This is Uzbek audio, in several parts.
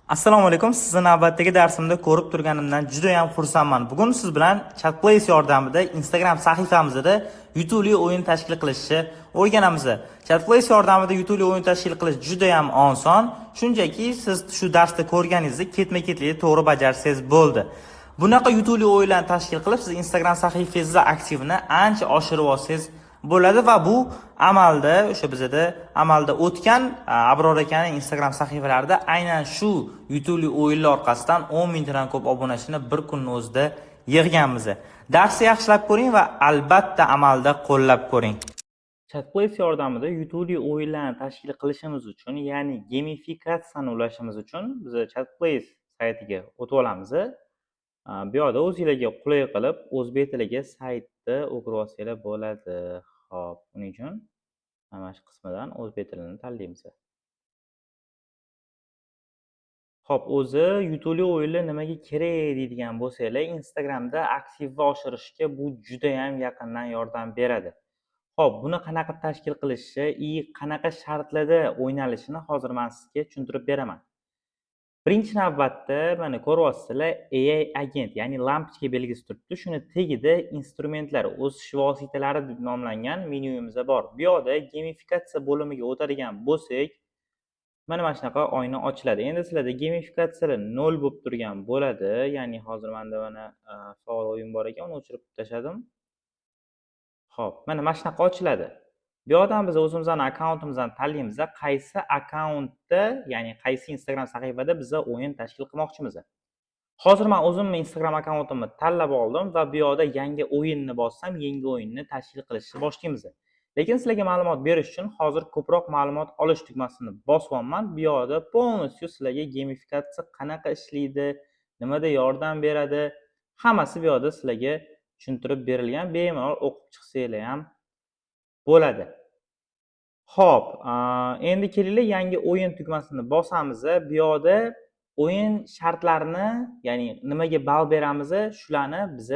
Assalomu alaykum. Sizni navbatdagi darsimda ko'rib turganimdan juda ham xursandman. Bugun siz bilan Chatplace yordamida Instagram sahifamizda yutuqli o'yin tashkil qilishni o'rganamiz. Chatplace yordamida yutuqli o'yin tashkil qilish juda ham oson. Shunchaki siz shu darsda ko'rganingizni ketma-ketlikda to'g'ri bajarsangiz bo'ldi. Bunaqa yutuqli o'yinlarni tashkil qilib, siz Instagram sahifangizda aktivni ancha oshirib olsangiz bo'ladi va bu amalda o'sha bizda amalda o'tgan Abror akaning Instagram sahifalarida aynan shu yutuqli o'yinlar orqasidan 10 mingdan ko'p obunachini bir kunning o'zida yig'ganmiz. Darsni yaxshilab ko'ring va albatta amalda qo'llab ko'ring. Chatplace yordamida yutuqli o'yinlarni tashkil qilishimiz uchun, ya'ni gamifikatsiyani ulashimiz uchun biz Chatplace saytiga o'tib olamiz. Bu yerda o'zingizlarga qulay qilib o'zbek tiliga saytni o'qib olsanglar bo'ladi. Xo'p, buning uchun mana shu qismidan o'zbek tilini tanlaymiz. Xo'p, o'zi yutuqli o'yinlar nimaga kerak deydigan bo'lsanglar, Instagramda aktivni oshirishga bu juda ham yaqindan yordam beradi. Xo'p, buni qanaqa tashkil qilishni, qanaqa shartlarda o'ynalishini hozir men sizga tushuntirib beraman. Birinchi navbatda mana ko'ryapsizlar, AI agent, ya'ni lampochka belgisi turibdi. Shuni tagida instrumentlar, o'sish vositalari deb nomlangan menyuimiz bor. Bu yerda gamifikatsiya bo'limiga o'tadigan bo'lsak, mana shunaqa oyna ochiladi. Endi sizlarda gamifikatsiyalar 0 bo'lib turgan bo'ladi. Ya'ni hozir menda mana faol o'yin bor ekan, uni o'chirib tashladim. Xo'p, mana shunaqa ochiladi. Bu yerdan biz o'zimizning akkauntimizni tanlaymiz. Qaysi akkauntda, ya'ni qaysi Instagram sahifada biz o'yin tashkil qilmoqchimiz. Hozir men o'zimning Instagram akkauntimni tanlab oldim va bu yerda yangi o'yinni bossam, yangi o'yinni tashkil qilishni boshlaymiz. Lekin sizlarga ma'lumot berish uchun hozir ko'proq ma'lumot olish tugmasini bosyapman. Bu yerda polностью sizlarga gamifikatsiya qanaqa ishlaydi, nimada yordam beradi, hammasi bu yerda sizlarga tushuntirib berilgan. Bemalol o'qib chiqsanglar ham bo'ladi. Xo'p, endi kelinglar yangi o'yin tugmasini bosamiz. Bu yerda o'yin shartlarini, ya'ni nimaga ball beramiz, shularni biz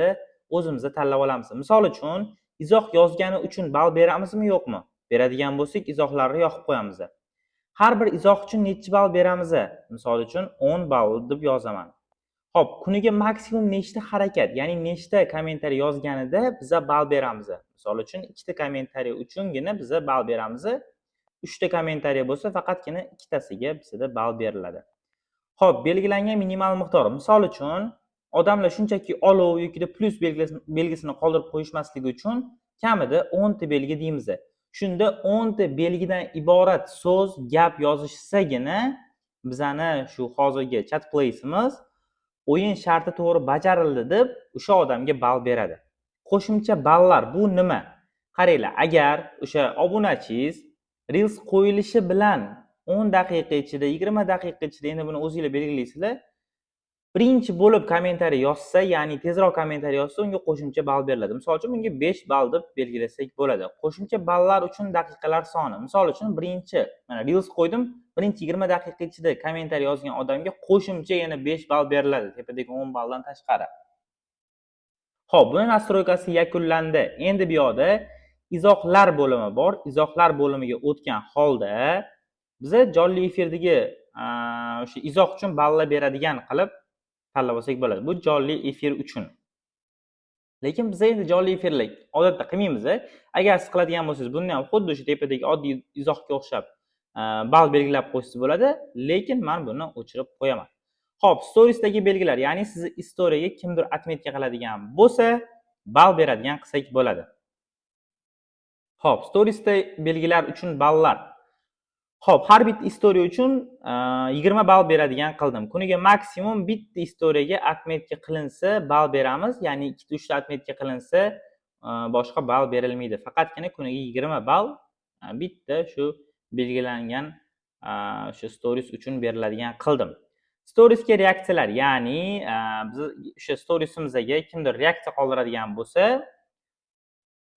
o'zimiz tanlab olamiz. Misol uchun, izoh yozgani uchun ball beramizmi, yo'qmi? Beradigan bo'lsak, izohlarni yoqib qo'yamiz. Har bir izoh uchun necha ball beramiz? Misol uchun 10 ball deb yozaman. Xo'p, kuniga maksimum nechta harakat, ya'ni nechta kommentariy yozganida biz ball beramiz. Misol uchun, 2 ta kommentariy uchungina biz ball beramiz. 3 ta kommentariy bo'lsa, faqatgina ikkitasiga bizda ball beriladi. Xo'p, belgilangan minimal miqdor. Misol uchun, odamlar shunchaki olov yoki plus belgisini qoldirib qo'yishmasligi uchun kamida 10 ta belgi deymiz. Shunda 10 ta belgidan iborat so'z, gap yozishsagina bizani shu hozirgi Chatplace'imiz o'yin sharti to'g'ri bajarildi deb o'sha odamga ball beradi. Qo'shimcha ballar bu nima? Qaranglar, agar o'sha obunachingiz Reels qo'yilishi bilan 10 daqiqa ichida, 20 daqiqa ichida, endi buni o'zingizlar belgilaysizlar, birinchi bo'lib kommentariy yozsa, ya'ni tezroq kommentariy yozsa, unga qo'shimcha ball beriladi. Misol uchun, bunga 5 ball deb belgilasak bo'ladi. Qo'shimcha ballar uchun daqiqalar soni. Misol uchun, birinchi mana Reels qo'ydim, birinchi 20 daqiqa ichida kommentariy yozgan odamga qo'shimcha yana 5 ball beriladi, tepadagi 10 balldan tashqari. Xo'p, buni nastroykasi yakunlandi. Endi bu yerda izohlar bo'limi bor. Izohlar bo'limiga o'tgan holda biz jonli efirdagi o'sha izoh uchun ballar beradigan qilib tanlab olsak bo'ladi. Bu jonli efir uchun. Lekin biz endi jonli efirlik odatda qilmaymiz. Agar siz qiladigan bo'lsangiz, buni ham xuddi o'sha tepadagi oddiy izohga o'xshab ball belgilab qo'ysangiz bo'ladi, lekin men buni o'chirib qo'yaman. Xo'p, storiesdagi belgilar, ya'ni sizni istoriyaga kimdir atmetka qiladigan bo'lsa, ball beradigan qilsak bo'ladi. Xo'p, storiesda belgilar uchun ballar. Xo'p, har bitta istoriya uchun 20 ball beradigan qildim. Kuniga maksimum bitta istoriyaga atmetka qilinsa ball beramiz, ya'ni 2-3 ta atmetka qilinsa boshqa ball berilmaydi. Faqatgina kuniga 20 ball bitta shu belgilangan shu stories uchun beriladigan qildim. Storiesga reaksiyalar, ya'ni biz o'sha storiesimizga kimdir reaksiya qoldiradigan bo'lsa,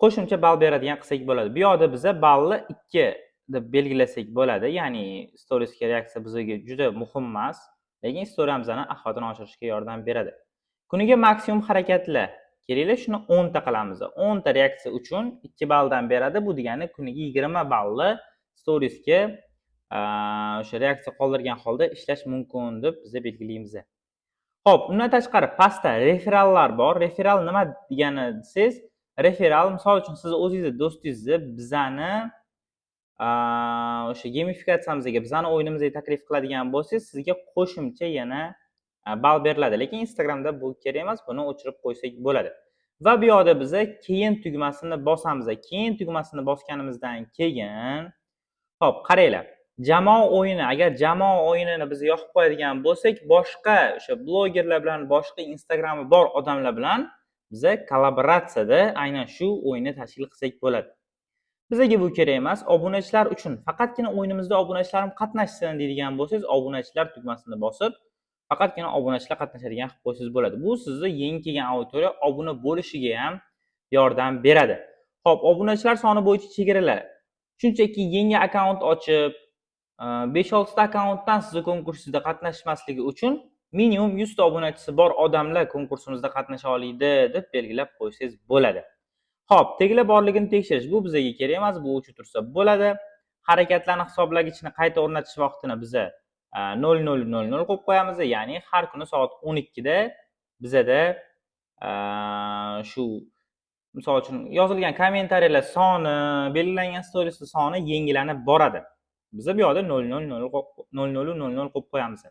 qo'shimcha ball beradigan qilsak bo'ladi. Bu yerda biz ballni 2 deb belgilasak bo'ladi. Ya'ni storiesga reaksiya bizga juda muhim emas, lekin storiyamizni ahvolini oshirishga yordam beradi. Kuniga maksimum harakatlar. Kelinglar, shuni 10 ta qilamiz. 10 ta reaksiya uchun 2 balldan beradi. Bu degani kuniga 20 ballni storiesga o'sha reaksiya qoldirgan holda ishlash mumkin deb biz belgilaymiz. Xo'p, undan tashqari pastda referallar bor. Referal nima degani desangiz, referal misol uchun siz o'zingizni do'stingizni bizani o'sha gamifikatsiyamizga, bizani o'yinimizga taklif qiladigan bo'lsangiz, sizga qo'shimcha yana ball beriladi. Lekin Instagramda bu kerak emas, buni o'chirib qo'ysak bo'ladi. Va bu yoqda biz keyin tugmasini bosamiz. Keyin tugmasini bosganimizdan keyin, xo'p, qaranglar. Jamoa o'yini, agar jamoa o'yinini biz yoqib qo'yadigan bo'lsak, boshqa o'sha blogerlar bilan, boshqa Instagrami bor odamlar bilan biz kollaboratsiyada aynan shu o'yinni tashkil qilsak bo'ladi. Bizga bu kerak emas, obunachilar uchun faqatgina o'yinimizda obunachilarim qatnashsin deydigan bo'lsangiz, obunachilar tugmasini bosib, faqatgina obunachilar qatnashadigan qilib qo'ysangiz bo'ladi. Bu sizni yangi kelgan auditoriya obuna bo'lishiga ham yordam beradi. Xo'p, obunachilar soni bo'yicha chegaralar. Shunchaki yangi akkaunt ochib, 5-6 ta akkauntdan sizni konkursingizda qatnashmasligi uchun minimum 100 ta obunachisi bor odamlar konkursimizda qatnasha oladi deb belgilab qo'ysangiz bo'ladi. Xo'p, teglar borligini tekshirish bu bizga kerak emas, bu o'chib tursa bo'ladi. Harakatlarni hisoblagichni qayta o'rnatish vaqtini biz 00:00 qo'yib qo'yamiz, ya'ni har kuni soat 12 da bizada shu misol uchun yozilgan kommentariyalar soni, belgilangan stories soni yangilanib boradi. Biz bu yoqda 00:00 qo'yib qo'yamiz.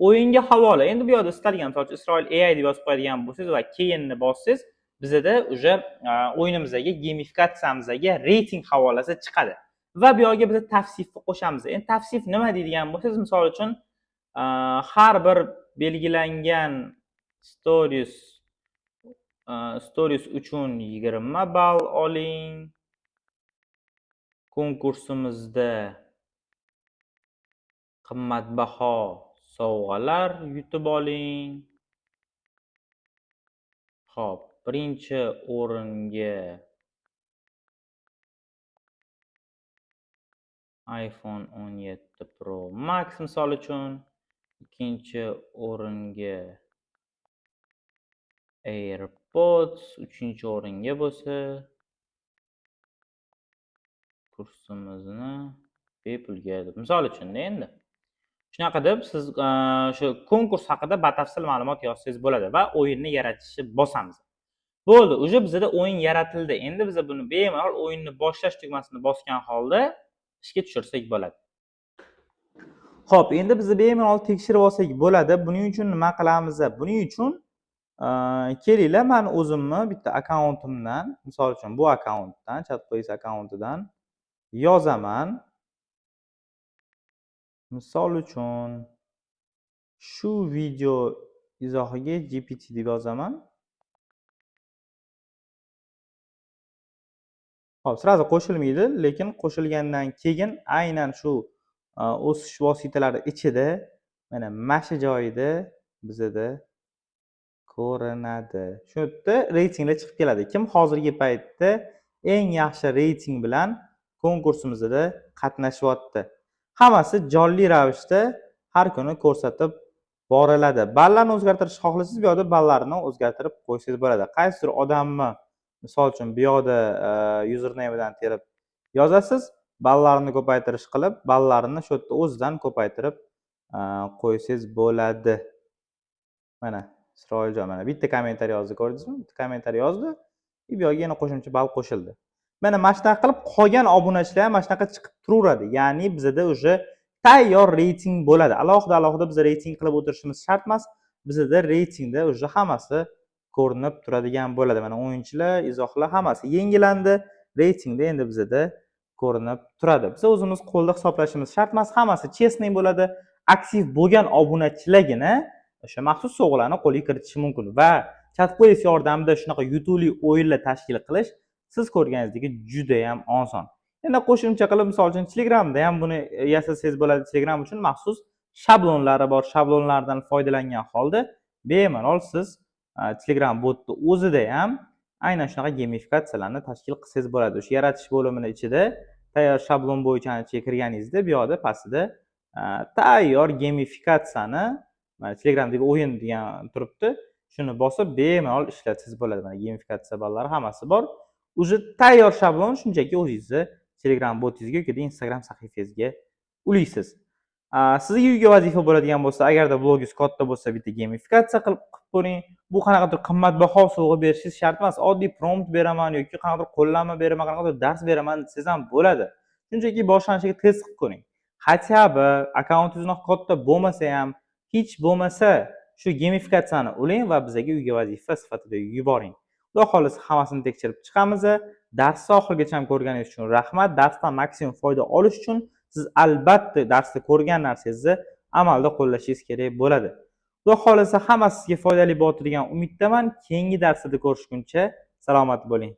O'yinga havola. Endi bu yoqda istalgan, misol uchun Isroil AI deb yozib qo'yadigan bo'lsangiz va keyinni bossangiz, bizda o'sha o'yinimizdagi gamifikatsiyamizga reyting havolasi chiqadi. Va bu yoqga biz tavsifni qo'shamiz. Endi tavsif nima deydigan bo'lsangiz, misol uchun har bir belgilangan stories uchun 20 ball oling. Konkursimizda qimmatbaho sovg'alar yutib oling. Xo'p, birinchi o'ringa iPhone 17 Pro Max misol uchun, ikkinchi o'ringa AirPods, uchinchi o'ringa bo'lsa kursimizni bepulga deb misol uchun endi. Shunaqa deb siz shu konkurs haqida batafsil ma'lumot yozsangiz bo'ladi va o'yinni yaratishni bosamiz. Bo'ldi, uje bizda o'yin yaratildi. Endi biz buni bemalol o'yinni boshlash tugmasini bosgan holda ishga tushirsak bo'ladi. Xo'p, endi biz bemalol tekshirib olsak bo'ladi. Buning uchun nima qilamiz? Buning uchun kelinglar, men o'zimni bitta akkauntimdan, misol uchun bu akkauntdan, Chatplace akkauntidan yozaman. Misol uchun shu video izohiga GPT deb yozaman. Xo'p, sirazi qo'shilmaydi, lekin qo'shilgandan keyin aynan shu o'sish vositalari ichida mana shu joyda bizda ko'rinadi. Shu yerda reytinglar chiqib keladi. Kim hozirgi paytda eng yaxshi reyting bilan konkursimizda qatnashyapti. Hammasi jonli ravishda har kuni ko'rsatib boriladi. Ballarni o'zgartirishni xohlasangiz, bu yerda ballarni o'zgartirib qo'ysangiz bo'ladi. Qaysidir odamni misol uchun bu yoqda username dan terib yozasiz, ballarni ko'paytirish qilib, ballarni shu yerda o'zidan ko'paytirib qo'ysangiz bo'ladi. Mana Isroiljon mana bitta kommentariy yozdi, ko'rdingizmi? Bitta kommentariy yozdi, bu yoqga yana qo'shimcha ball qo'shildi. Mana shunaqa qilib qolgan obunachilar ham mana shunaqa chiqib turaveradi. Ya'ni bizda o'sha tayyor reyting bo'ladi. Alohida biz reyting qilib o'tirishimiz shart emas. Bizda reytingda o'sha hammasi ko'rinib turadigan bo'ladi. Mana o'yinchilar, izohlar hammasi yangilandi. Reytingda endi bizda ko'rinib turadi. Biz o'zimiz qo'lda hisoblashimiz shart emas, hammasi chestniy bo'ladi. Aktiv bo'lgan obunachilargina o'sha maxsus sovg'alarni qo'lga kiritishi mumkin va Chatplace yordamida shunaqa yutuqli o'yinlar tashkil qilish siz ko'rganingizdek juda ham oson. Endi qo'shimcha qilib, misol uchun Telegramda ham buni yasasangiz bo'ladi. Telegram uchun maxsus shablonlari bor. Shablonlardan foydalangan holda bemalol siz Telegram botni o'zida ham aynan shunaqa gamifikatsiyalarni tashkil qilsangiz bo'ladi. O'sha yaratish bo'limining ichida tayyor shablon bo'yicha kirganingizda bu yoqda pastida tayyor gamifikatsiyani mana Telegramdagi o'yin degan turibdi. Shuni bosib bemalol ishlatsangiz bo'ladi. Mana gamifikatsiya ballari hammasi bor. O'zi tayyor shablon, shunchaki o'zingizni Telegram botingizga yoki Instagram sahifangizga ulaysiz. Sizga uyga vazifa bo'ladigan bo'lsa, agarda blogingiz katta bo'lsa, bitta gamifikatsiya qilib ko'ring. Bu qanaqadir qimmatbaho sovg'a berishingiz shart emas. Oddiy prompt beraman yoki qanaqadir qo'llanma beraman, qanaqadir dars beraman desangiz ham bo'ladi. Shunchaki boshlanishiga test qilib ko'ring. Хотя бы akkauntingiz katta bo'lmasa ham, hech bo'lmasa shu gamifikatsiyani ulang va bizga uyga vazifa sifatida yuboring. Xudo xolisa hammasini tekshirib chiqamiz. Darsni oxirigacha ko'rganingiz uchun rahmat. Darsdan maksimum foyda olish uchun siz albatta darsda ko'rgan narsangizni amalda qo'llashingiz kerak bo'ladi. Xudo xolisa hammasi sizga foydali bo'ladi degan umiddaman. Keyingi darsda ko'rishguncha salomat bo'ling.